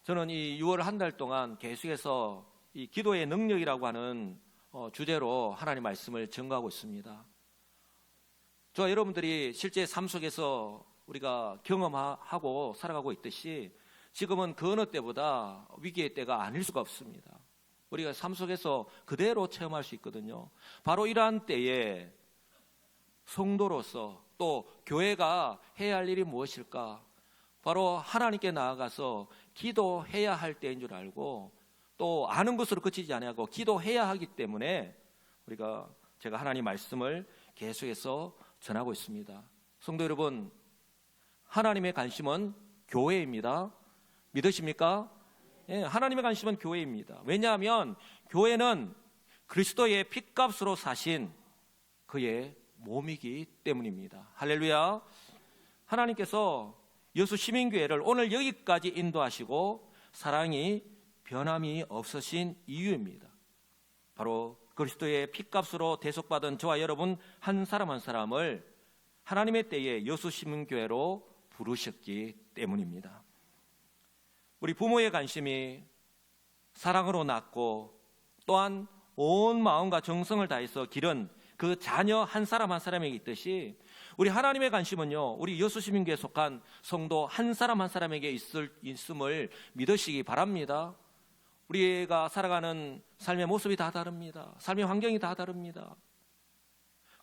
저는 이 6월 한 달 동안 계속해서 이 기도의 능력이라고 하는 주제로 하나님 말씀을 증거하고 있습니다. 저와 여러분들이 실제 삶 속에서 우리가 경험하고 살아가고 있듯이 지금은 그 어느 때보다 위기의 때가 아닐 수가 없습니다. 우리가 삶 속에서 그대로 체험할 수 있거든요. 바로 이러한 때에 성도로서 또 교회가 해야 할 일이 무엇일까? 바로 하나님께 나아가서 기도해야 할 때인 줄 알고 또 아는 것으로 그치지 아니하고 기도해야 하기 때문에 제가 하나님 말씀을 계속해서 전하고 있습니다. 성도 여러분, 하나님의 관심은 교회입니다. 믿으십니까? 예, 하나님의 관심은 교회입니다. 왜냐하면 교회는 그리스도의 핏값으로 사신 그의 몸이기 때문입니다. 할렐루야. 하나님께서 여수 시민교회를 오늘 여기까지 인도하시고 사랑이 변함이 없으신 이유입니다. 바로 그리스도의 핏값으로 대속받은 저와 여러분 한 사람 한 사람을 하나님의 때에 여수 시민교회로 부르셨기 때문입니다. 우리 부모의 관심이 사랑으로 낳고 또한 온 마음과 정성을 다해서 기른 그 자녀 한 사람 한 사람에게 있듯이 우리 하나님의 관심은요, 우리 여수 시민교회에 속한 성도 한 사람 한 사람에게 있음을 믿으시기 바랍니다. 우리가 살아가는 삶의 모습이 다 다릅니다. 삶의 환경이 다 다릅니다.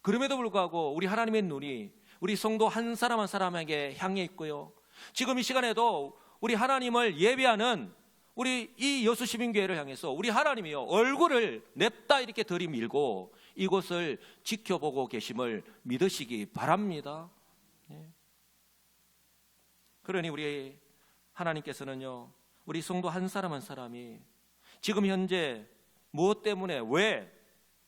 그럼에도 불구하고 우리 하나님의 눈이 우리 성도 한 사람 한 사람에게 향해 있고요, 지금 이 시간에도 우리 하나님을 예배하는 우리 이 여수 시민교회를 향해서 우리 하나님이요, 얼굴을 냅다 이렇게 들이밀고 이곳을 지켜보고 계심을 믿으시기 바랍니다. 그러니 우리 하나님께서는요, 우리 성도 한 사람 한 사람이 지금 현재 무엇 때문에 왜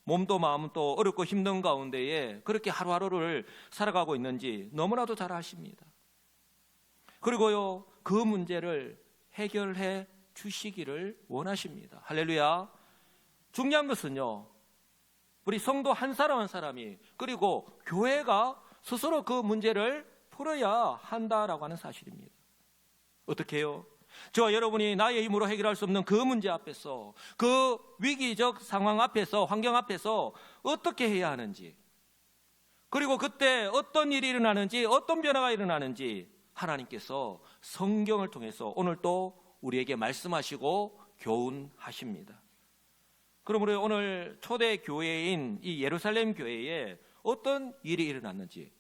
몸도 마음도 어렵고 힘든 가운데에 그렇게 하루하루를 살아가고 있는지 너무나도 잘 아십니다. 그리고요, 그 문제를 해결해 주시기를 원하십니다. 할렐루야. 중요한 것은요, 우리 성도 한 사람 한 사람이 그리고 교회가 스스로 그 문제를 풀어야 한다라고 하는 사실입니다. 어떻게 해요? 저와 여러분이 나의 힘으로 해결할 수 없는 그 문제 앞에서, 그 위기적 상황 앞에서, 환경 앞에서 어떻게 해야 하는지, 그리고 그때 어떤 일이 일어나는지, 어떤 변화가 일어나는지 하나님께서 성경을 통해서 오늘 또 우리에게 말씀하시고 교훈하십니다. 그러므로 오늘 초대 교회인 이 예루살렘 교회에 어떤 일이 일어났는지,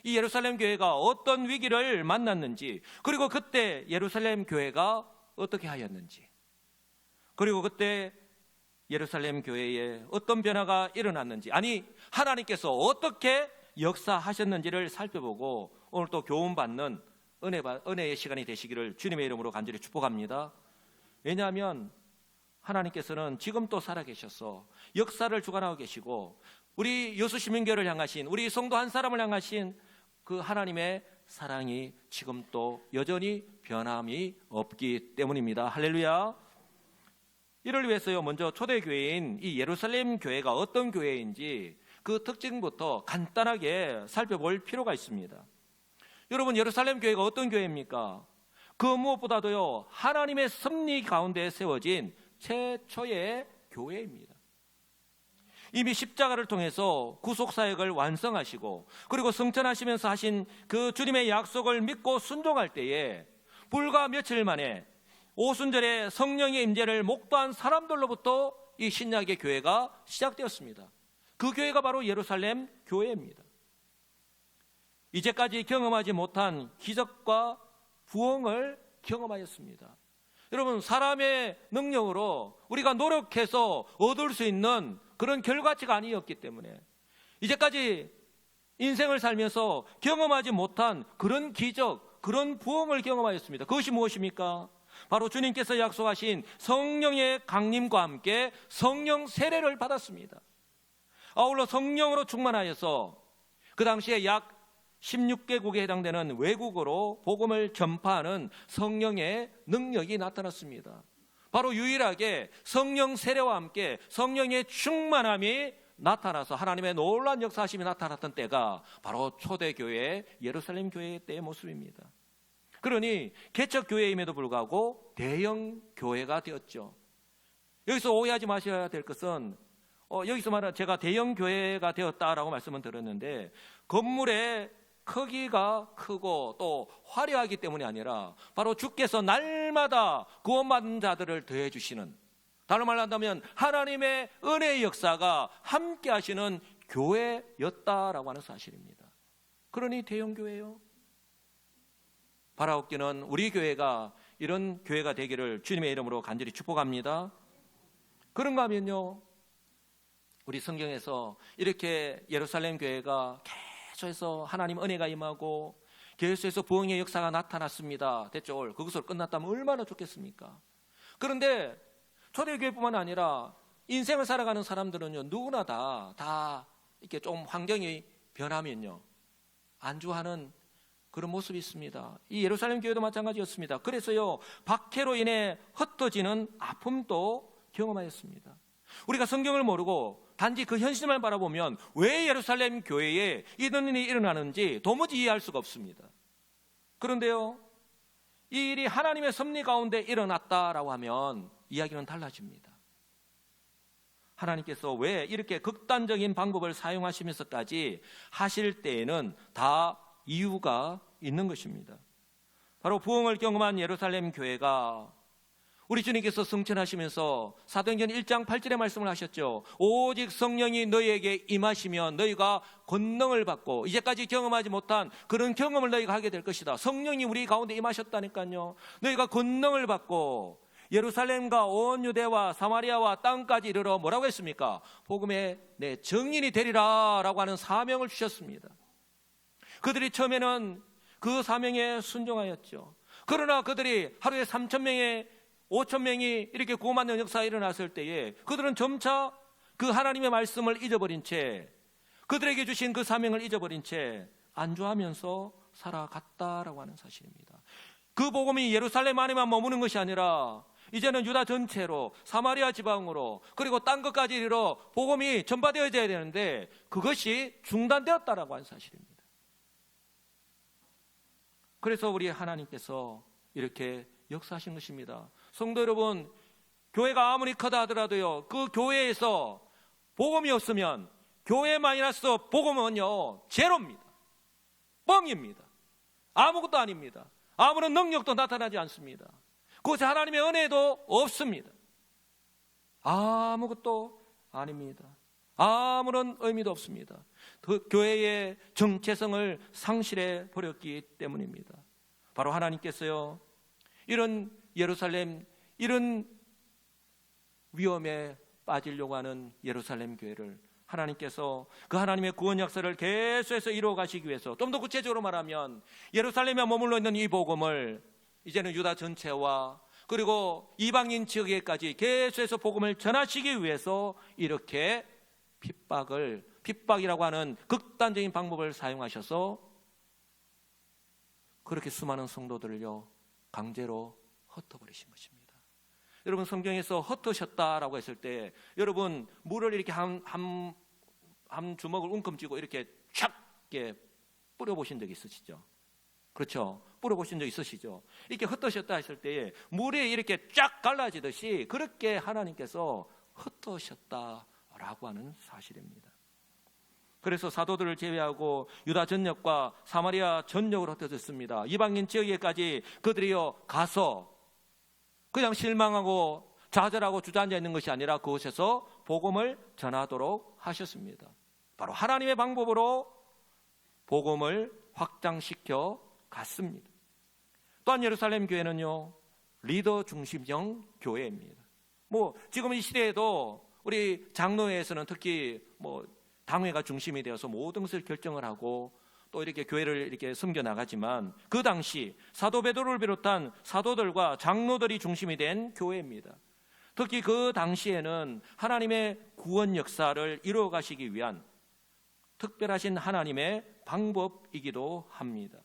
이 예루살렘 교회가 어떤 위기를 만났는지, 그리고 그때 예루살렘 교회가 어떻게 하였는지, 그리고 그때 예루살렘 교회에 어떤 변화가 일어났는지, 아니 하나님께서 어떻게 역사하셨는지를 살펴보고 오늘 또 교훈받는 은혜의 시간이 되시기를 주님의 이름으로 간절히 축복합니다. 왜냐하면 하나님께서는 지금 또 살아계셔서 역사를 주관하고 계시고 우리 여수 시민교회를 향하신, 우리 성도 한 사람을 향하신 그 하나님의 사랑이 지금 또 여전히 변함이 없기 때문입니다. 할렐루야. 이를 위해서요, 먼저 초대교회인 이 예루살렘 교회가 어떤 교회인지 그 특징부터 간단하게 살펴볼 필요가 있습니다. 여러분, 예루살렘 교회가 어떤 교회입니까? 그 무엇보다도요, 하나님의 섭리 가운데 세워진 최초의 교회입니다. 이미 십자가를 통해서 구속사역을 완성하시고 그리고 성천하시면서 하신 그 주님의 약속을 믿고 순종할 때에 불과 며칠 만에 오순절에 성령의 임재를 목도한 사람들로부터 이 신약의 교회가 시작되었습니다. 그 교회가 바로 예루살렘 교회입니다. 이제까지 경험하지 못한 기적과 부흥을 경험하였습니다. 여러분, 사람의 능력으로 우리가 노력해서 얻을 수 있는 그런 결과치가 아니었기 때문에 이제까지 인생을 살면서 경험하지 못한 그런 기적, 그런 부흥을 경험하였습니다. 그것이 무엇입니까? 바로 주님께서 약속하신 성령의 강림과 함께 성령 세례를 받았습니다. 아울러 성령으로 충만하여서 그 당시에 약 16개국에 해당되는 외국어로 복음을 전파하는 성령의 능력이 나타났습니다. 바로 유일하게 성령 세례와 함께 성령의 충만함이 나타나서 하나님의 놀라운 역사하심이 나타났던 때가 바로 초대교회 예루살렘 교회의 때의 모습입니다. 그러니 개척 교회임에도 불구하고 대형 교회가 되었죠. 여기서 오해하지 마셔야 될 것은 여기서 말하는 제가 대형 교회가 되었다라고 말씀을 드렸는데 건물의 크기가 크고 또 화려하기 때문이 아니라 바로 주께서 날마다 구원받은 자들을 더해 주시는, 다른 말로 한다면 하나님의 은혜의 역사가 함께 하시는 교회였다라고 하는 사실입니다. 그러니 대형 교회요. 바라옵기는 우리 교회가 이런 교회가 되기를 주님의 이름으로 간절히 축복합니다. 그런가 하면요, 우리 성경에서 이렇게 예루살렘 교회가 계속해서 하나님 은혜가 임하고 계속해서 부흥의 역사가 나타났습니다. 됐죠? 그것으로 끝났다면 얼마나 좋겠습니까? 그런데 초대교회뿐만 아니라 인생을 살아가는 사람들은요, 누구나 다 이렇게 좀 환경이 변하면요 안주하는 그런 모습이 있습니다. 이 예루살렘 교회도 마찬가지였습니다. 그래서요, 박해로 인해 흩어지는 아픔도 경험하였습니다. 우리가 성경을 모르고 단지 그 현실만 바라보면 왜 예루살렘 교회에 이런 일이 일어나는지 도무지 이해할 수가 없습니다. 그런데요, 이 일이 하나님의 섭리 가운데 일어났다라고 하면 이야기는 달라집니다. 하나님께서 왜 이렇게 극단적인 방법을 사용하시면서까지 하실 때에는 다 이유가 있는 것입니다. 바로 부흥을 경험한 예루살렘 교회가 우리 주님께서 승천하시면서 사도행전 1장 8절의 말씀을 하셨죠. 오직 성령이 너희에게 임하시면 너희가 권능을 받고 이제까지 경험하지 못한 그런 경험을 너희가 하게 될 것이다. 성령이 우리 가운데 임하셨다니까요. 너희가 권능을 받고 예루살렘과 온 유대와 사마리아와 땅까지 이르러 뭐라고 했습니까? 복음의 내 증인이 되리라 라고 하는 사명을 주셨습니다. 그들이 처음에는 그 사명에 순종하였죠. 그러나 그들이 하루에 3,000명에 5,000명이 이렇게 구원받는 역사가 일어났을 때에 그들은 점차 그 하나님의 말씀을 잊어버린 채, 그들에게 주신 그 사명을 잊어버린 채 안주하면서 살아갔다라고 하는 사실입니다. 그 복음이 예루살렘 안에만 머무는 것이 아니라 이제는 유다 전체로, 사마리아 지방으로, 그리고 딴 것까지 이르러 복음이 전파되어져야 되는데 그것이 중단되었다라고 하는 사실입니다. 그래서 우리 하나님께서 이렇게 역사하신 것입니다. 성도 여러분, 교회가 아무리 크다 하더라도요, 그 교회에서 복음이 없으면 교회 마이너스 복음은요 제로입니다. 뻥입니다. 아무것도 아닙니다. 아무런 능력도 나타나지 않습니다. 그것이 하나님의 은혜도 없습니다. 아무것도 아닙니다. 아무런 의미도 없습니다. 그 교회의 정체성을 상실해 버렸기 때문입니다. 바로 하나님께서요, 이런 예루살렘, 이런 위험에 빠지려고 하는 예루살렘 교회를 하나님께서 그 하나님의 구원 역사를 계속해서 이루어 가시기 위해서, 좀 더 구체적으로 말하면 예루살렘에 머물러 있는 이 복음을 이제는 유다 전체와 그리고 이방인 지역에까지 계속해서 복음을 전하시기 위해서 이렇게 핍박이라고 하는 극단적인 방법을 사용하셔서 그렇게 수많은 성도들을요 강제로 흩어버리신 것입니다. 여러분, 성경에서 흩으셨다라고 했을 때 여러분 물을 이렇게 한 주먹을 웅큼쥐고 이렇게 촥 이렇게 뿌려보신 적 있으시죠? 그렇죠? 뿌려보신 적 있으시죠? 이렇게 흩으셨다 했을 때에 물이 이렇게 쫙 갈라지듯이 그렇게 하나님께서 흩으셨다라고 하는 사실입니다. 그래서 사도들을 제외하고 유다 전역과 사마리아 전역으로 흩어졌습니다. 이방인 지역에까지 그들이요 가서 그냥 실망하고 좌절하고 주저앉아 있는 것이 아니라 그곳에서 복음을 전하도록 하셨습니다. 바로 하나님의 방법으로 복음을 확장시켜 갔습니다. 또한 예루살렘 교회는요 리더 중심형 교회입니다. 지금 이 시대에도 우리 장로회에서는 특히 당회가 중심이 되어서 모든 것을 결정을 하고 또 이렇게 교회를 이렇게 섬겨 나가지만 그 당시 사도 베드로를 비롯한 사도들과 장로들이 중심이 된 교회입니다. 특히 그 당시에는 하나님의 구원 역사를 이루어 가시기 위한 특별하신 하나님의 방법이기도 합니다.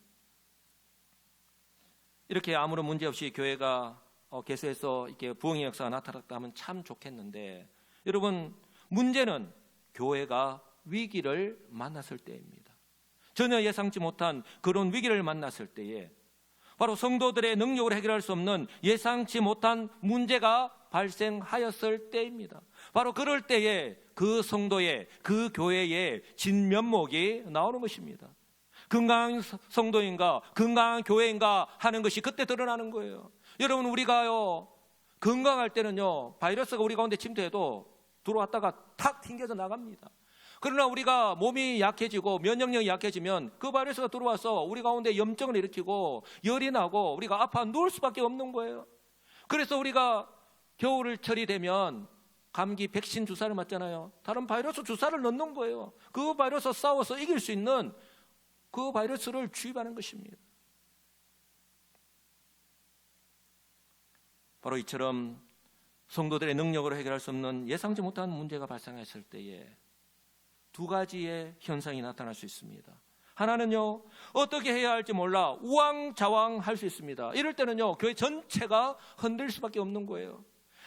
이렇게 아무런 문제 없이 교회가 계속해서 이렇게 부흥의 역사가 나타났다 하면 참 좋겠는데, 여러분, 문제는 교회가 위기를 만났을 때입니다. 전혀 예상치 못한 그런 위기를 만났을 때에 바로 성도들의 능력으로 해결할 수 없는 예상치 못한 문제가 발생하였을 때입니다. 바로 그럴 때에 그 성도의, 그 교회의 진면목이 나오는 것입니다. 건강한 성도인가, 건강한 교회인가 하는 것이 그때 드러나는 거예요. 여러분, 우리가요, 건강할 때는요, 바이러스가 우리 가운데 침투해도 들어왔다가 탁 튕겨서 나갑니다. 그러나 우리가 몸이 약해지고 면역력이 약해지면 그 바이러스가 들어와서 우리 가운데 염증을 일으키고 열이 나고 우리가 아파 누울 수밖에 없는 거예요. 그래서 우리가 겨울철이 되면 감기 백신 주사를 맞잖아요. 다른 바이러스 주사를 넣는 거예요. 그 바이러스 싸워서 이길 수 있는 그 바이러스를 주입하는 것입니다. 바로 이처럼 성도들의 능력으로 해결할 수 없는 예상치 못한 문제가 발생했을 때에 두 가지의 현상이 나타날 수 있습니다. 하나는요, 어떻게 해야 할지 몰라 우왕좌왕할 수 있습니다. 이럴 때는요, 교회 전체가 흔들릴 수밖에 없는 거예요.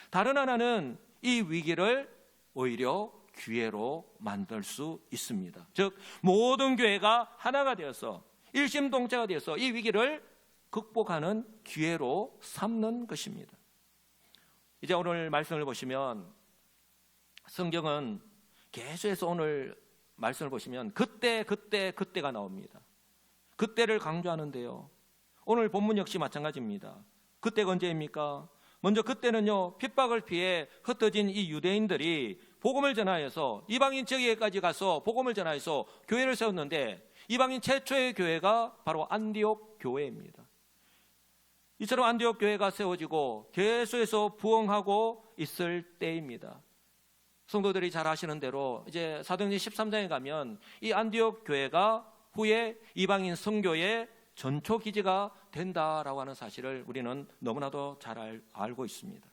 다른 하나는 이 위기를 오히려 기회로 만들 수 있습니다. 즉, 모든 교회가 하나가 되어서 일심동체가 되어서 이 위기를 극복하는 기회로 삼는 것입니다. 이제 오늘 말씀을 보시면 성경은 계속해서 오늘 말씀을 보시면 그때가 나옵니다. 그때를 강조하는데요, 오늘 본문 역시 마찬가지입니다. 그때가 언제입니까? 먼저 그때는요, 핍박을 피해 흩어진 이 유대인들이 복음을 전하여서 이방인 지역에까지 가서 복음을 전하여서 교회를 세웠는데, 이방인 최초의 교회가 바로 안디옥 교회입니다. 이처럼 안디옥 교회가 세워지고 계속해서 부흥하고 있을 때입니다. 성도들이 잘 아시는 대로 이제 사도행전 13장에 가면 이 안디옥 교회가 후에 이방인 선교의 전초 기지가 된다라고 하는 사실을 우리는 너무나도 잘 알고 있습니다.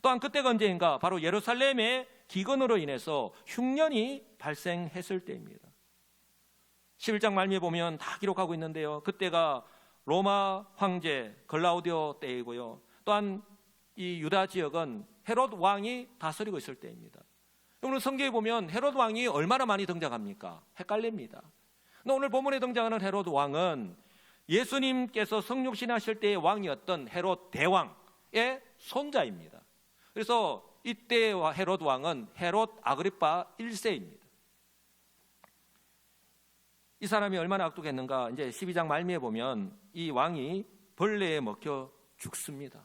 또한 그때가 언제인가? 바로 예루살렘의 기근으로 인해서 흉년이 발생했을 때입니다. 11장 말미에 보면 다 기록하고 있는데요, 그때가 로마 황제 글라우디오 때이고요, 또한 이 유다 지역은 헤롯 왕이 다스리고 있을 때입니다. 오늘 성경에 보면 헤롯 왕이 얼마나 많이 등장합니까? 헷갈립니다. 근데 오늘 본문에 등장하는 헤롯 왕은 예수님께서 성육신하실 때의 왕이었던 헤롯 대왕의 손자입니다. 그래서 이때 헤롯 왕은 헤롯 아그리파 1세입니다. 이 사람이 얼마나 악독했는가? 이제 12장 말미에 보면 이 왕이 벌레에 먹혀 죽습니다.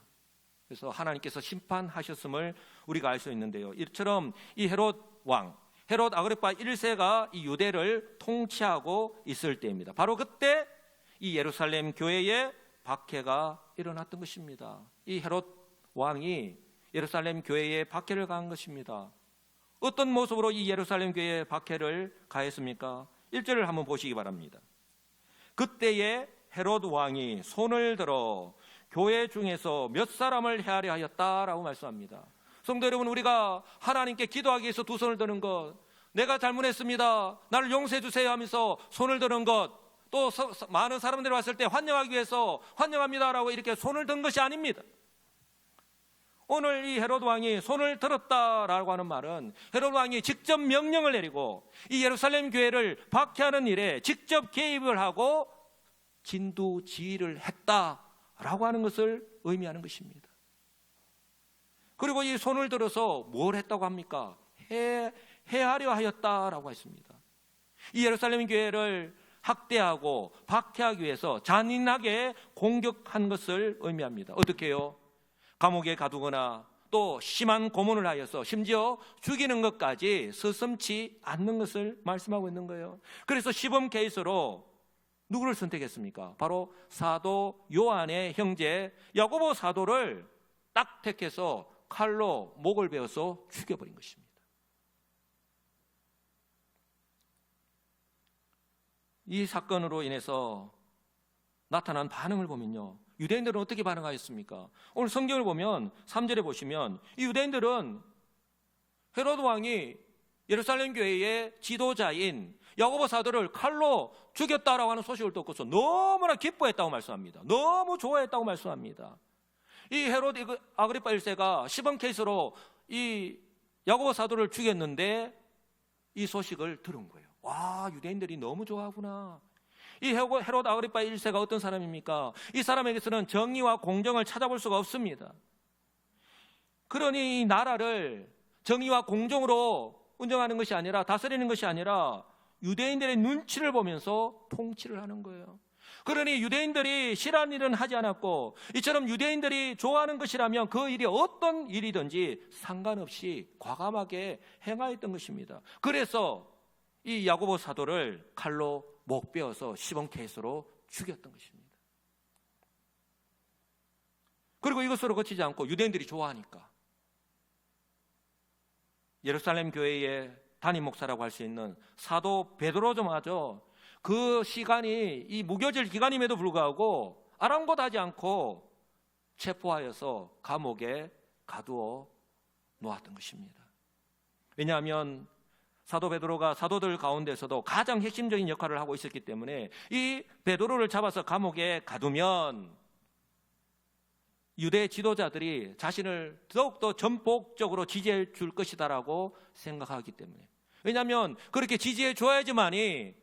그래서 하나님께서 심판하셨음을 우리가 알 수 있는데요, 이처럼 이 헤롯 왕, 헤롯 아그리파 1세가 이 유대를 통치하고 있을 때입니다. 바로 그때 이 예루살렘 교회에 박해가 일어났던 것입니다. 이 헤롯 왕이 예루살렘 교회에 박해를 가한 것입니다. 어떤 모습으로 이 예루살렘 교회에 박해를 가했습니까? 1절을 한번 보시기 바랍니다. 그때에 헤롯 왕이 손을 들어 교회 중에서 몇 사람을 해하려 하였다라고 말씀합니다. 성도 여러분, 우리가 하나님께 기도하기 위해서 두 손을 드는 것, 내가 잘못했습니다, 나를 용서해 주세요 하면서 손을 드는 것, 또 많은 사람들이 왔을 때 환영하기 위해서 환영합니다라고 이렇게 손을 든 것이 아닙니다. 오늘 이 헤롯 왕이 손을 들었다라고 하는 말은 헤롯 왕이 직접 명령을 내리고 이 예루살렘 교회를 박해하는 일에 직접 개입을 하고 진두지휘를 했다라고 하는 것을 의미하는 것입니다. 그리고 이 손을 들어서 뭘 했다고 합니까? 해하려 하였다라고 했습니다. 이 예루살렘 교회를 학대하고 박해하기 위해서 잔인하게 공격한 것을 의미합니다. 어떻게 해요? 감옥에 가두거나 또 심한 고문을 하여서 심지어 죽이는 것까지 서슴지 않는 것을 말씀하고 있는 거예요. 그래서 시범 케이스로 누구를 선택했습니까? 바로 사도 요한의 형제 야고보 사도를 딱 택해서 칼로 목을 베어서 죽여버린 것입니다. 이 사건으로 인해서 나타난 반응을 보면요, 유대인들은 어떻게 반응하였습니까? 오늘 성경을 보면 3절에 보시면 이 유대인들은 헤롯 왕이 예루살렘 교회의 지도자인 야고보 사도를 칼로 죽였다라고 하는 소식을 듣고서 너무나 기뻐했다고 말씀합니다. 너무 좋아했다고 말씀합니다. 이 헤롯 아그리파 1세가 시범 케이스로 이 야고보 사도를 죽였는데 이 소식을 들은 거예요. 와, 유대인들이 너무 좋아하구나. 이 헤롯 아그리파 1세가 어떤 사람입니까? 이 사람에게서는 정의와 공정을 찾아볼 수가 없습니다. 그러니 이 나라를 정의와 공정으로 운영하는 것이 아니라, 다스리는 것이 아니라 유대인들의 눈치를 보면서 통치를 하는 거예요. 그러니 유대인들이 싫어하는 일은 하지 않았고, 이처럼 유대인들이 좋아하는 것이라면 그 일이 어떤 일이든지 상관없이 과감하게 행하였던 것입니다. 그래서 이 야고보 사도를 칼로 목 베어서 시범케이스로 죽였던 것입니다. 그리고 이것으로 그치지 않고 유대인들이 좋아하니까 예루살렘 교회의 담임 목사라고 할 수 있는 사도 베드로조마저 그 시간이 이 무교절 기간임에도 불구하고 아랑곳하지 않고 체포하여서 감옥에 가두어 놓았던 것입니다. 왜냐하면 사도 베드로가 사도들 가운데서도 가장 핵심적인 역할을 하고 있었기 때문에 이 베드로를 잡아서 감옥에 가두면 유대 지도자들이 자신을 더욱더 전폭적으로 지지해 줄 것이다라고 생각하기 때문에, 왜냐하면 그렇게 지지해 줘야지만이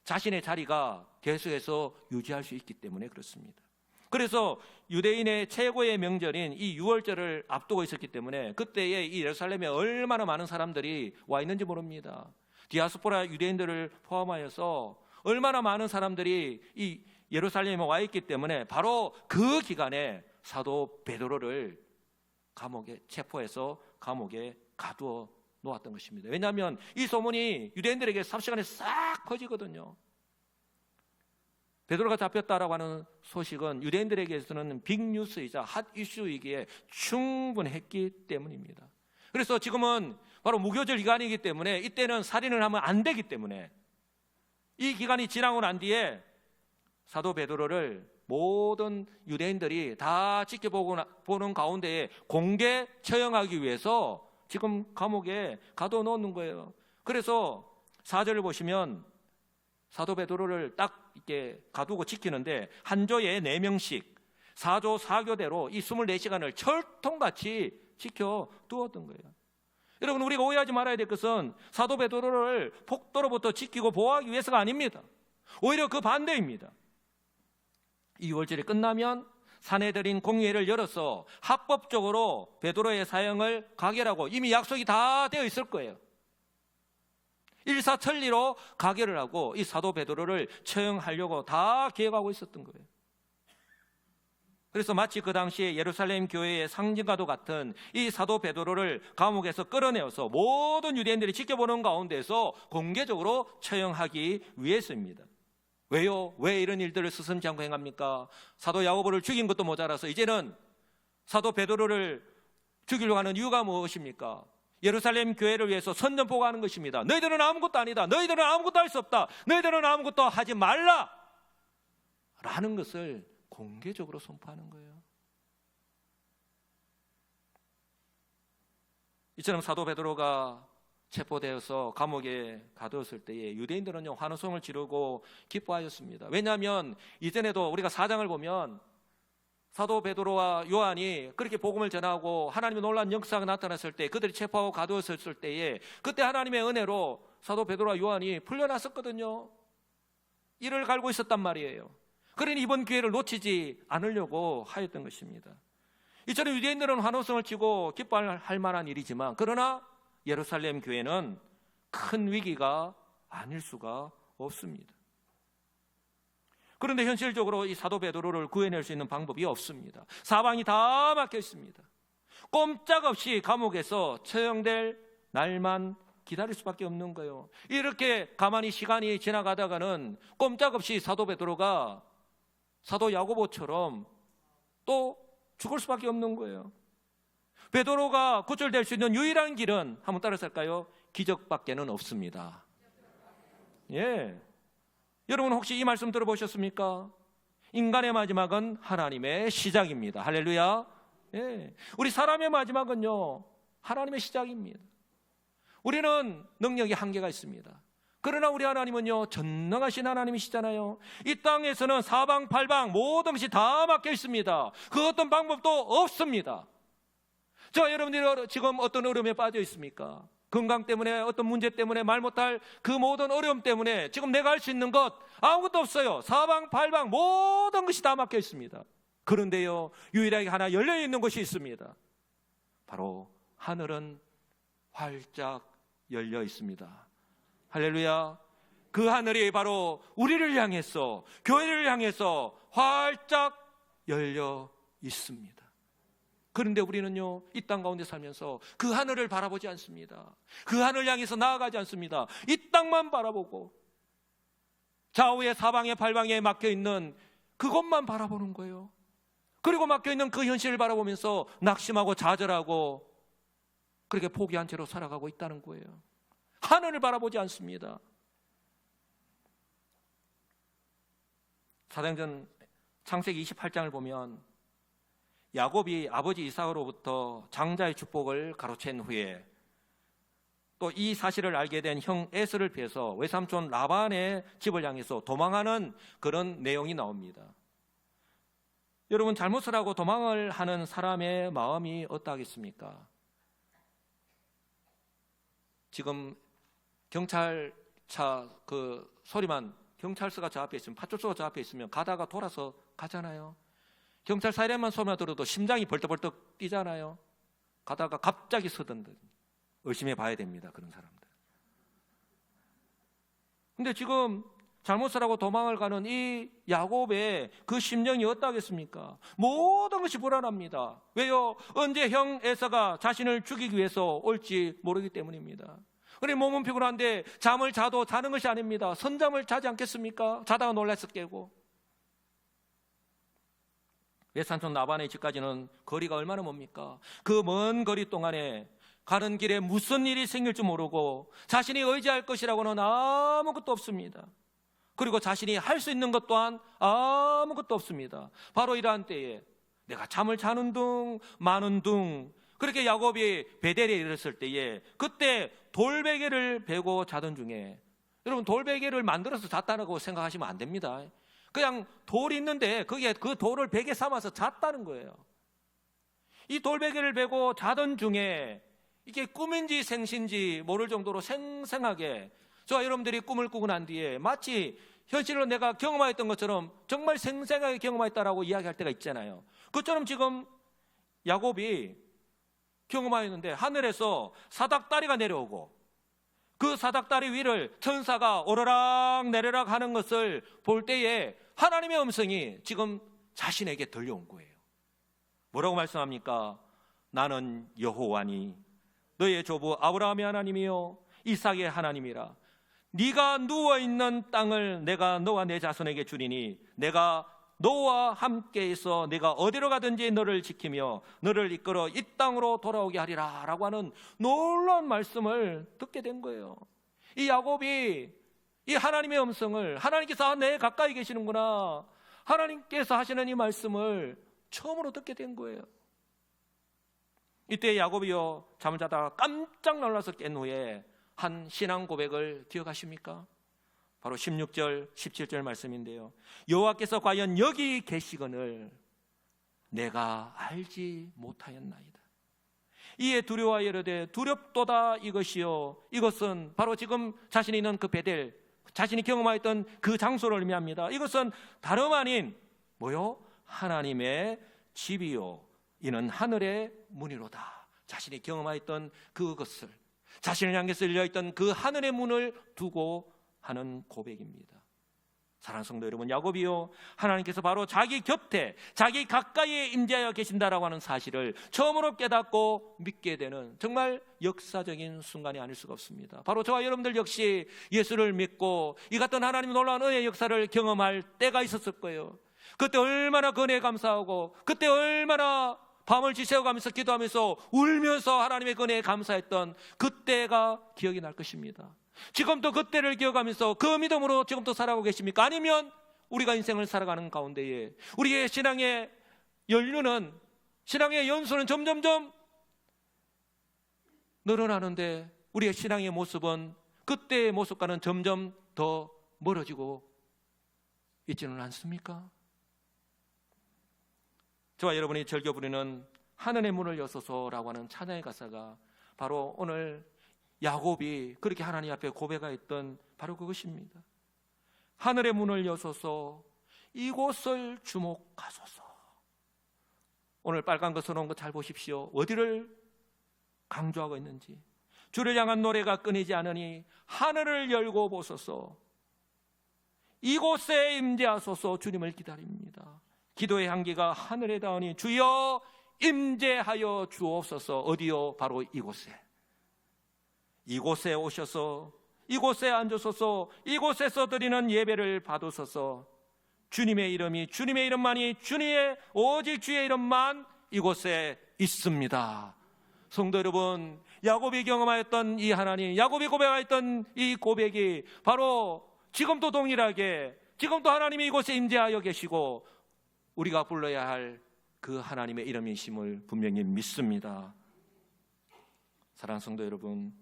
자신의 자리가 계속해서 유지할 수 있기 때문에 그렇습니다. 그래서 유대인의 최고의 명절인 이 유월절을 앞두고 있었기 때문에 그때에 이 예루살렘에 얼마나 많은 사람들이 와 있는지 모릅니다. 디아스포라 유대인들을 포함하여서 얼마나 많은 사람들이 이 예루살렘에 와 있기 때문에 바로 그 기간에 사도 베드로를 감옥에 체포해서 감옥에 가두어 놓았던 것입니다. 왜냐하면 이 소문이 유대인들에게 삽시간에 싹 퍼지거든요. 베드로가 잡혔다라고 하는 소식은 유대인들에게서는 빅뉴스이자 핫 이슈이기에 충분했기 때문입니다. 그래서 지금은 바로 무교절 기간이기 때문에 이때는 살인을 하면 안 되기 때문에 이 기간이 지나고 난 뒤에 사도 베드로를 모든 유대인들이 다 지켜보는 가운데에 공개 처형하기 위해서 지금 감옥에 가둬 놓는 거예요. 그래서 4절을 보시면 사도 베드로를 딱 이렇게 가두고 지키는데 한 조에 4명씩 4조 4교대로 이 24시간을 철통같이 지켜두었던 거예요. 여러분, 우리가 오해하지 말아야 될 것은 사도 베드로를 폭도로부터 지키고 보호하기 위해서가 아닙니다. 오히려 그 반대입니다. 이 유월절이 끝나면 사내들인 공회를 열어서 합법적으로 베드로의 사형을 가결하고 이미 약속이 다 되어 있을 거예요. 일사천리로 가결을 하고 이 사도 베드로를 처형하려고 다 계획하고 있었던 거예요. 그래서 마치 그 당시에 예루살렘 교회의 상징과도 같은 이 사도 베드로를 감옥에서 끌어내어서 모든 유대인들이 지켜보는 가운데서 공개적으로 처형하기 위해서입니다. 왜요? 왜 이런 일들을 스스럼지 않고 행합니까? 사도 야고보를 죽인 것도 모자라서 이제는 사도 베드로를 죽이려고 하는 이유가 무엇입니까? 예루살렘 교회를 위해서 선전포고 하는 것입니다. 너희들은 아무것도 아니다. 너희들은 아무것도 할 수 없다. 너희들은 아무것도 하지 말라 라는 것을 공개적으로 선포하는 거예요. 이처럼 사도 베드로가 체포되어서 감옥에 가두었을 때에 유대인들은 환호성을 지르고 기뻐하였습니다. 왜냐하면 이전에도 우리가 4장을 보면 사도 베드로와 요한이 그렇게 복음을 전하고 하나님의 놀라운 역사가 나타났을 때, 그들이 체포하고 가두었을 때에 그때 하나님의 은혜로 사도 베드로와 요한이 풀려났었거든요. 이를 갈고 있었단 말이에요. 그러니 이번 기회를 놓치지 않으려고 하였던 것입니다. 이처럼 유대인들은 환호성을 치고 기뻐할 만한 일이지만, 그러나 예루살렘 교회는 큰 위기가 아닐 수가 없습니다. 그런데 현실적으로 이 사도 베드로를 구해낼 수 있는 방법이 없습니다. 사방이 다 막혀 있습니다. 꼼짝없이 감옥에서 처형될 날만 기다릴 수밖에 없는 거예요. 이렇게 가만히 시간이 지나가다가는 꼼짝없이 사도 베드로가 사도 야고보처럼 또 죽을 수밖에 없는 거예요. 베드로가 구출될 수 있는 유일한 길은 한번 따라서 할까요? 기적밖에는 없습니다. 예. 여러분 혹시 이 말씀 들어보셨습니까? 인간의 마지막은 하나님의 시작입니다. 할렐루야. 예. 우리 사람의 마지막은요, 하나님의 시작입니다. 우리는 능력이 한계가 있습니다. 그러나 우리 하나님은요, 전능하신 하나님이시잖아요. 이 땅에서는 사방팔방 모든 것이 다 막혀 있습니다. 그 어떤 방법도 없습니다. 자, 여러분들이 지금 어떤 어려움에 빠져 있습니까? 건강 때문에, 어떤 문제 때문에, 말 못할 그 모든 어려움 때문에 지금 내가 할 수 있는 것 아무것도 없어요. 사방팔방 모든 것이 다 막혀 있습니다. 그런데요, 유일하게 하나 열려 있는 곳이 있습니다. 바로 하늘은 활짝 열려 있습니다. 할렐루야. 그 하늘이 바로 우리를 향해서, 교회를 향해서 활짝 열려 있습니다. 그런데 우리는요, 이 땅 가운데 살면서 그 하늘을 바라보지 않습니다. 그 하늘 향해서 나아가지 않습니다. 이 땅만 바라보고 좌우에 사방에 팔방에 막혀있는 그것만 바라보는 거예요. 그리고 막혀있는 그 현실을 바라보면서 낙심하고 좌절하고 그렇게 포기한 채로 살아가고 있다는 거예요. 하늘을 바라보지 않습니다. 사도행전 창세기 28장을 보면 야곱이 아버지 이삭으로부터 장자의 축복을 가로챈 후에 또 이 사실을 알게 된 형 에서를 피해서 외삼촌 라반의 집을 향해서 도망하는 그런 내용이 나옵니다. 여러분, 잘못을 하고 도망을 하는 사람의 마음이 어떠하겠습니까? 지금 경찰차 그 소리만, 경찰서가 저 앞에 있으면, 파출소가 저 앞에 있으면 가다가 돌아서 가잖아요. 경찰 사이렌만 소리만 들어도 심장이 벌떡벌떡 뛰잖아요. 가다가 갑자기 서든든 의심해 봐야 됩니다, 그런 사람들. 근데 지금 잘못을 하고 도망을 가는 이 야곱의 그 심정이 어떠하겠습니까? 모든 것이 불안합니다. 왜요? 언제 형 에서가 자신을 죽이기 위해서 올지 모르기 때문입니다. 그래, 몸은 피곤한데 잠을 자도 자는 것이 아닙니다. 선잠을 자지 않겠습니까? 자다가 놀라서 깨고. 외삼촌 라반의 집까지는 거리가 얼마나 멉니까? 그 먼 거리 동안에 가는 길에 무슨 일이 생길 줄 모르고 자신이 의지할 것이라고는 아무것도 없습니다. 그리고 자신이 할 수 있는 것 또한 아무것도 없습니다. 바로 이러한 때에 내가 잠을 자는 둥 마는 둥, 그렇게 야곱이 베델에 이르렀을 때에 그때 돌베개를 베고 자던 중에, 여러분, 돌베개를 만들어서 잤다고 생각하시면 안 됩니다. 그냥 돌이 있는데 거기에 그 돌을 베개 삼아서 잤다는 거예요. 이 돌베개를 베고 자던 중에 이게 꿈인지 생신지 모를 정도로 생생하게 저와 여러분들이 꿈을 꾸고 난 뒤에 마치 현실로 내가 경험했던 것처럼 정말 생생하게 경험했다라고 이야기할 때가 있잖아요. 그처럼 지금 야곱이 경험하였는데 하늘에서 사닥다리가 내려오고 그 사닥다리 위를 천사가 오르락 내리락 하는 것을 볼 때에 하나님의 음성이 지금 자신에게 들려온 거예요. 뭐라고 말씀합니까? 나는 여호와니 너의 조부 아브라함의 하나님이요 이삭의 하나님이라. 네가 누워있는 땅을 내가 너와 내 자손에게 주리니 내가 너와 함께해서 내가 어디로 가든지 너를 지키며 너를 이끌어 이 땅으로 돌아오게 하리라 라고 하는 놀라운 말씀을 듣게 된 거예요. 이 야곱이 이 하나님의 음성을, 하나님께서 내 가까이 계시는구나, 하나님께서 하시는 이 말씀을 처음으로 듣게 된 거예요. 이때 야곱이요 잠을 자다가 깜짝 놀라서 깬 후에 한 신앙 고백을 기억하십니까? 바로 16절 17절 말씀인데요. 여호와께서 과연 여기 계시거늘 내가 알지 못하였나이다. 이에 두려워하여 이르되 두렵도다 이것이요 이것은 바로 지금 자신이 있는 그 베델, 자신이 경험하였던 그 장소를 의미합니다. 이것은 다름 아닌 뭐요? 하나님의 집이요 이는 하늘의 문이로다. 자신이 경험하였던 그것을, 자신을 향해서 열려있던 그 하늘의 문을 두고 하는 고백입니다. 사랑하는 성도 여러분, 야곱이요 하나님께서 바로 자기 곁에, 자기 가까이에 임재하여 계신다라고 하는 사실을 처음으로 깨닫고 믿게 되는 정말 역사적인 순간이 아닐 수가 없습니다. 바로 저와 여러분들 역시 예수를 믿고 이 같은 하나님의 놀라운 은혜의 역사를 경험할 때가 있었을 거예요. 그때 얼마나 그 은혜에 감사하고, 그때 얼마나 밤을 지새워가면서 기도하면서 울면서 하나님의 그 은혜에 감사했던 그때가 기억이 날 것입니다. 지금도 그때를 기억하면서 그 믿음으로 지금도 살아가고 계십니까? 아니면 우리가 인생을 살아가는 가운데에 우리의 신앙의 연륜은, 신앙의 연수는 점점점 늘어나는데 우리의 신앙의 모습은 그때의 모습과는 점점 더 멀어지고 있지는 않습니까? 저와 여러분이 즐겨 부르는 하늘의 문을 여소서라고 하는 찬양의 가사가 바로 오늘 야곱이 그렇게 하나님 앞에 고백하였던 바로 그것입니다. 하늘의 문을 여소서 이곳을 주목하소서. 오늘 빨간 거 써놓은 거 잘 보십시오. 어디를 강조하고 있는지. 주를 향한 노래가 끊이지 않으니 하늘을 열고 보소서. 이곳에 임재하소서. 주님을 기다립니다. 기도의 향기가 하늘에 닿으니 주여 임재하여 주옵소서. 어디요? 바로 이곳에. 이곳에 오셔서 이곳에 앉으소서. 이곳에서 드리는 예배를 받으소서. 주님의 이름이, 주님의 이름만이, 주님의 오직 주의 이름만 이곳에 있습니다. 성도 여러분, 야곱이 경험하였던 이 하나님, 야곱이 고백하였던 이 고백이 바로 지금도 동일하게, 지금도 하나님이 이곳에 임재하여 계시고 우리가 불러야 할 그 하나님의 이름이심을 분명히 믿습니다. 사랑하는 성도 여러분,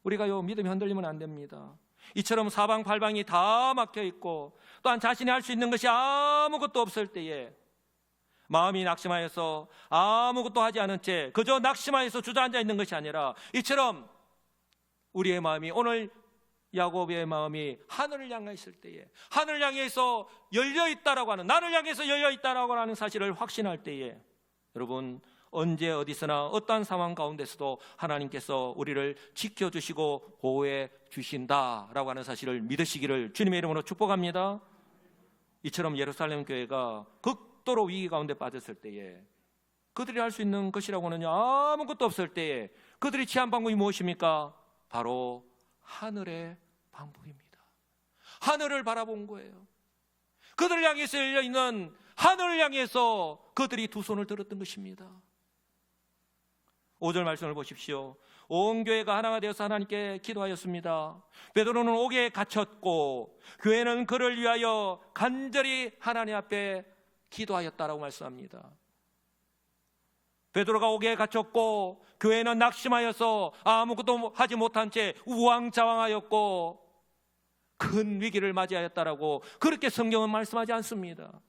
우리가요 믿음이 흔들리면 안 됩니다. 이처럼 사방팔방이 다 막혀 있고 또한 자신이 할 수 있는 것이 아무것도 없을 때에 마음이 낙심하여서 아무것도 하지 않은 채 그저 낙심하여서 주저앉아 있는 것이 아니라 이처럼 우리의 마음이, 오늘 야곱의 마음이 하늘을 향해 있을 때에, 하늘을 향해서 열려있다라고 하는, 나를 향해서 열려있다라고 하는 사실을 확신할 때에, 여러분 언제 어디서나 어떠한 상황 가운데서도 하나님께서 우리를 지켜주시고 보호해 주신다라고 하는 사실을 믿으시기를 주님의 이름으로 축복합니다. 이처럼 예루살렘 교회가 극도로 위기 가운데 빠졌을 때에 그들이 할 수 있는 것이라고는 아무것도 없을 때에 그들이 취한 방법이 무엇입니까? 바로 하늘의 방법입니다. 하늘을 바라본 거예요. 그들을 향해서 열려있는 하늘을 향해서 그들이 두 손을 들었던 것입니다. 5절 말씀을 보십시오. 온 교회가 하나가 되어서 하나님께 기도하였습니다. 베드로는 옥에 갇혔고 교회는 그를 위하여 간절히 하나님 앞에 기도하였다라고 말씀합니다. 베드로가 옥에 갇혔고 교회는 낙심하여서 아무것도 하지 못한 채 우왕좌왕하였고 큰 위기를 맞이하였다라고 그렇게 성경은 말씀하지 않습니다.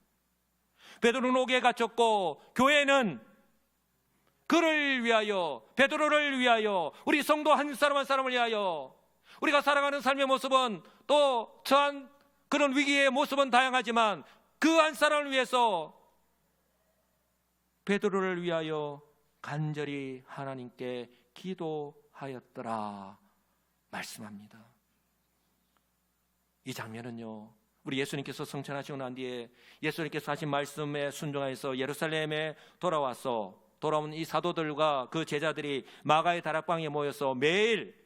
베드로는 옥에 갇혔고 교회는 그를 위하여, 베드로를 위하여, 우리 성도 한 사람 한 사람을 위하여, 우리가 살아가는 삶의 모습은 또 처한 그런 위기의 모습은 다양하지만 그 한 사람을 위해서 베드로를 위하여 간절히 하나님께 기도하였더라 말씀합니다. 이 장면은요, 우리 예수님께서 성천하시고 난 뒤에 예수님께서 하신 말씀에 순종하여서 예루살렘에 돌아온 이 사도들과 그 제자들이 마가의 다락방에 모여서 매일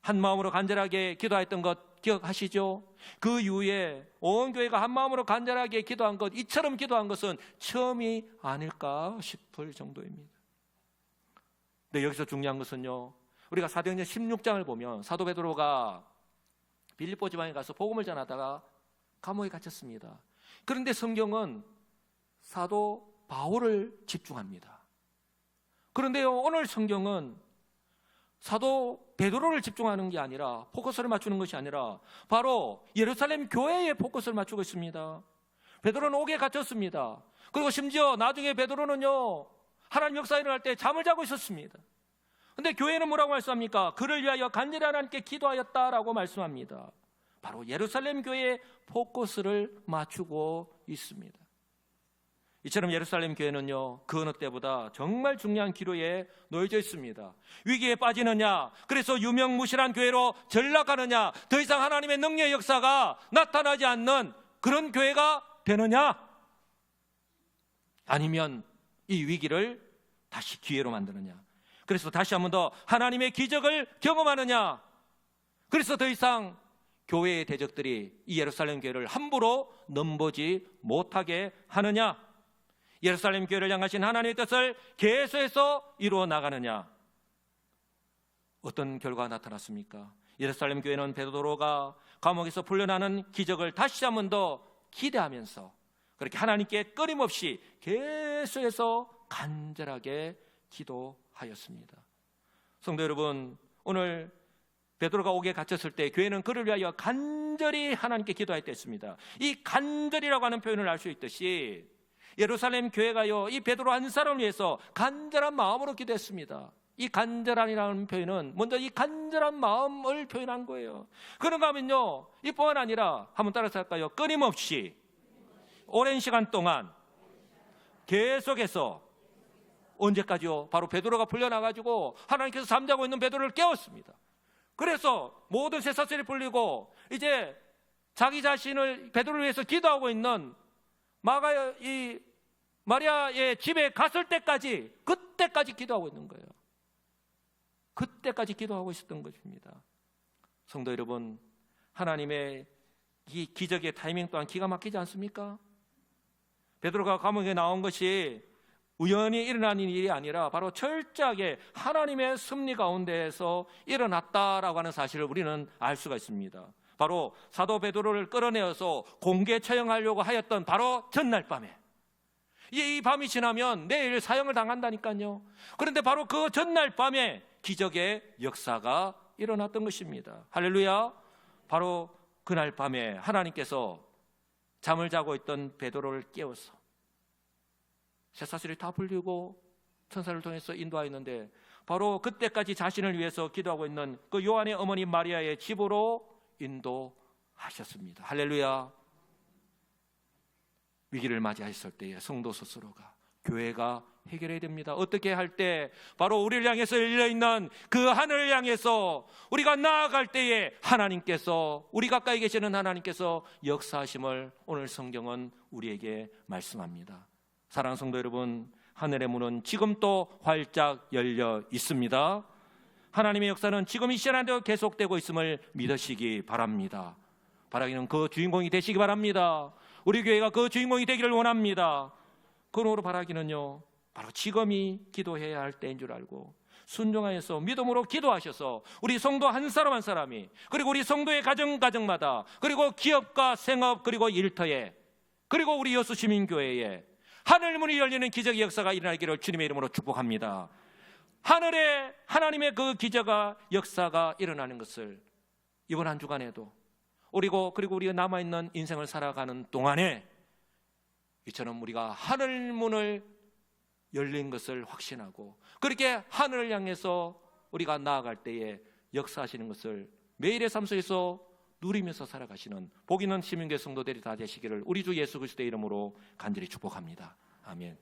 한 마음으로 간절하게 기도했던 것 기억하시죠? 그 이후에 온 교회가 한 마음으로 간절하게 기도한 것, 이처럼 기도한 것은 처음이 아닐까 싶을 정도입니다. 근데 여기서 중요한 것은요, 우리가 사도행전 16장을 보면 사도 베드로가 빌립보 지방에 가서 복음을 전하다가 감옥에 갇혔습니다. 그런데 성경은 사도 바울을 집중합니다. 그런데요, 오늘 성경은 사도 베드로를 집중하는 게 아니라, 포커스를 맞추는 것이 아니라 바로 예루살렘 교회에 포커스를 맞추고 있습니다. 베드로는 옥에 갇혔습니다. 그리고 심지어 나중에 베드로는요, 하나님 역사 일어날 때 잠을 자고 있었습니다. 그런데 교회는 뭐라고 말씀합니까? 그를 위하여 간절히 하나님께 기도하였다라고 말씀합니다. 바로 예루살렘 교회에 포커스를 맞추고 있습니다. 이처럼 예루살렘 교회는요, 그 어느 때보다 정말 중요한 기로에 놓여져 있습니다. 위기에 빠지느냐, 그래서 유명무실한 교회로 전락하느냐, 더 이상 하나님의 능력의 역사가 나타나지 않는 그런 교회가 되느냐, 아니면 이 위기를 다시 기회로 만드느냐, 그래서 다시 한 번 더 하나님의 기적을 경험하느냐, 그래서 더 이상 교회의 대적들이 이 예루살렘 교회를 함부로 넘보지 못하게 하느냐, 예루살렘 교회를 향하신 하나님의 뜻을 계속해서 이루어 나가느냐. 어떤 결과가 나타났습니까? 예루살렘 교회는 베드로가 감옥에서 풀려나는 기적을 다시 한 번 더 기대하면서 그렇게 하나님께 끊임없이 계속해서 간절하게 기도하였습니다. 성도 여러분, 오늘 베드로가 옥에 갇혔을 때 교회는 그를 위하여 간절히 하나님께 기도하였다 했습니다. 이 간절이라고 하는 표현을 알 수 있듯이 예루살렘 교회가요, 이 베드로 한 사람을 위해서 간절한 마음으로 기도했습니다. 이 간절함이라는 표현은 먼저 이 간절한 마음을 표현한 거예요. 그런가 하면요, 이뿐만 아니라 한번 따라서 할까요? 끊임없이 오랜 시간 동안 계속해서 언제까지요? 바로 베드로가 풀려나가지고 하나님께서 잠자고 있는 베드로를 깨웠습니다. 그래서 모든 쇠사슬이 풀리고 이제 자기 자신을 베드로를 위해서 기도하고 있는 마리아의 집에 갔을 때까지, 그때까지 기도하고 있는 거예요. 그때까지 기도하고 있었던 것입니다. 성도 여러분, 하나님의 이 기적의 타이밍 또한 기가 막히지 않습니까? 베드로가 감옥에 나온 것이 우연히 일어난 일이 아니라 바로 철저하게 하나님의 섭리 가운데에서 일어났다라고 하는 사실을 우리는 알 수가 있습니다. 바로 사도 베드로를 끌어내어서 공개 처형하려고 하였던 바로 전날 밤에, 이 밤이 지나면 내일 사형을 당한다니까요. 그런데 바로 그 전날 밤에 기적의 역사가 일어났던 것입니다. 할렐루야. 바로 그날 밤에 하나님께서 잠을 자고 있던 베드로를 깨워서 쇠사슬이 다 풀리고 천사를 통해서 인도하였는데, 바로 그때까지 자신을 위해서 기도하고 있는 그 요한의 어머니 마리아의 집으로 인도하셨습니다. 할렐루야. 위기를 맞이했을 때에 성도 스스로가, 교회가 해결해야 됩니다. 어떻게 할 때? 바로 우리를 향해서 열려있는 그 하늘을 향해서 우리가 나아갈 때에 하나님께서, 우리 가까이 계시는 하나님께서 역사하심을 오늘 성경은 우리에게 말씀합니다. 사랑하는 성도 여러분, 하늘의 문은 지금 또 활짝 열려 있습니다. 하나님의 역사는 지금 이 시간에도 계속되고 있음을 믿으시기 바랍니다. 바라기는 그 주인공이 되시기 바랍니다. 우리 교회가 그 주인공이 되기를 원합니다. 그러므로 바라기는요, 바로 지금이 기도해야 할 때인 줄 알고 순종하여서 믿음으로 기도하셔서 우리 성도 한 사람 한 사람이, 그리고 우리 성도의 가정마다, 그리고 기업과 생업, 그리고 일터에, 그리고 우리 여수 시민교회에 하늘문이 열리는 기적의 역사가 일어나기를 주님의 이름으로 축복합니다. 하늘에 하나님의 그 기적과 역사가 일어나는 것을 이번 한 주간에도 그리고 우리가 남아있는 인생을 살아가는 동안에 이처럼 우리가 하늘문을 열린 것을 확신하고, 그렇게 하늘을 향해서 우리가 나아갈 때에 역사하시는 것을 매일의 삶 속에서 누리면서 살아가시는 복 있는 시민교회 성도들이 다 되시기를 우리 주 예수 그리스도의 이름으로 간절히 축복합니다. 아멘.